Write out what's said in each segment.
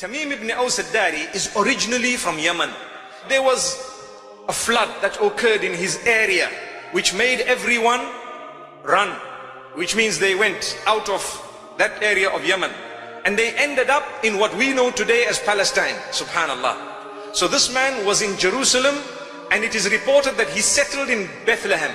Tamim ibn Aus al-Dari is originally from Yemen. There was a flood that occurred in his area which made everyone run, which means they went out of that area of Yemen and they ended up in what we know today as Palestine, subhanallah. So this man was in Jerusalem, and it is reported that he settled in Bethlehem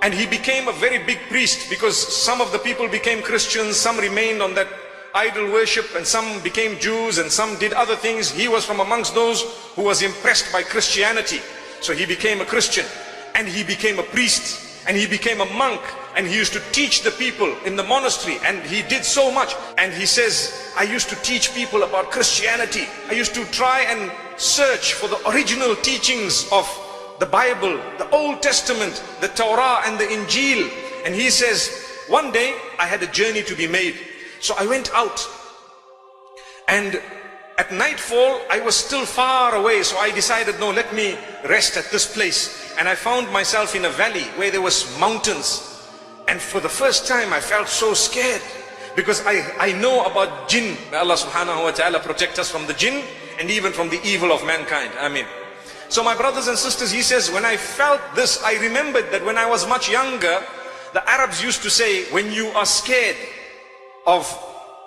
and he became a very big priest, because some of the people became Christians, some remained on that idol worship, and some became Jews, and some did other things. He was from amongst those who was impressed by Christianity. So he became a Christian, and he became a priest, and he became a monk, and he used to teach the people in the monastery, and he did so much. And he says, I used to teach people about Christianity. I used to try and search for the original teachings of the Bible, the Old Testament, the Torah and the Injil. And he says, one day I had a journey to be made. So I went out, and at nightfall I was still far away, so I decided, no, let me rest at this place. And I found myself in a valley where there was mountains, and for the first time I felt so scared, because I know about jinn. May Allah subhanahu wa ta'ala protect us from the jinn and even from the evil of mankind. Ameen. So my brothers and sisters, he says, when I felt this, I remembered that when I was much younger, the Arabs used to say, when you are scared of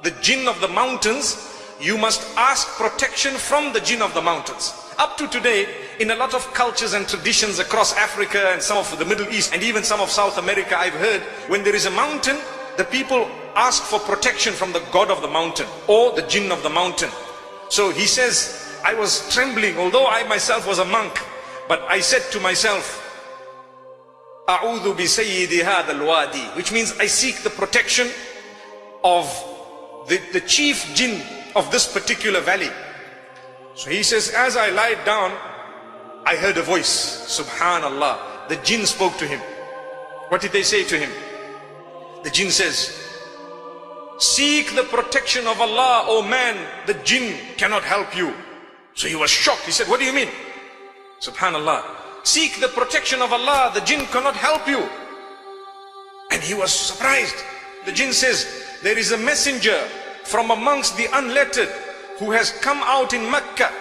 the jinn of the mountains, you must ask protection from the jinn of the mountains. Up to today, in a lot of cultures and traditions across Africa and some of the Middle East and even some of South America, I've heard, when there is a mountain, the people ask for protection from the god of the mountain or the jinn of the mountain. So he says, I was trembling, although I myself was a monk, but I said to myself, A'udhu bi sayyidi hadha al-wadi, which means I seek the protection of the chief jinn of this particular valley. So he says, as I lied down, I heard a voice. Subhanallah. The jinn spoke to him. What did they say to him? The jinn says, seek the protection of Allah, O man, the jinn cannot help you. So he was shocked. He said, what do you mean? Subhanallah. Seek the protection of Allah, the jinn cannot help you. And he was surprised. The jinn says, there is a messenger from amongst the unlettered who has come out in Mecca,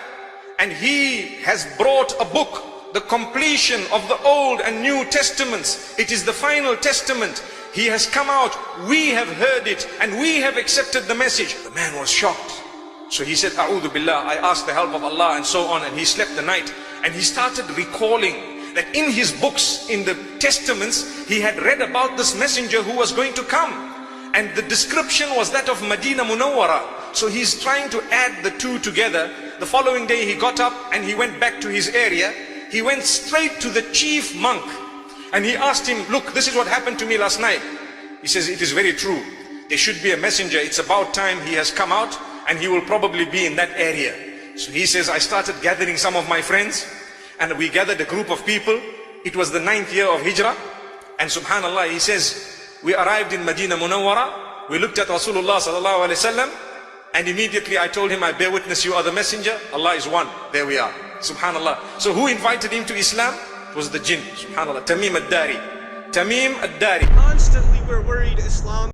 and he has brought a book, the completion of the Old and New Testaments. It is the final testament. He has come out, we have heard it, and we have accepted the message. The man was shocked. So he said, A'udhu Billah, I asked the help of Allah, and so on. And he slept the night, and he started recalling that in his books, in the testaments, he had read about this messenger who was going to come. And the description was that of Medina Munawwara. So he's trying to add the two together. The following day he got up and he went back to his area. He went straight to the chief monk and he asked him, look, this is what happened to me last night. He says, it is very true. There should be a messenger. It's about time he has come out, and he will probably be in that area. So he says, I started gathering some of my friends, and we gathered a group of people. It was the 9th year of Hijrah. And subhanallah, he says, we arrived in Medina Munawwara. We looked at Rasulullah sallallahu alaihi wasallam, and immediately I told him, I bear witness you are the messenger. Allah is one. There we are. Subhanallah. So who invited him to Islam? It was the jinn. Subhanallah. Tamim al-Dari. Tamim al-Dari. Constantly we're worried Islam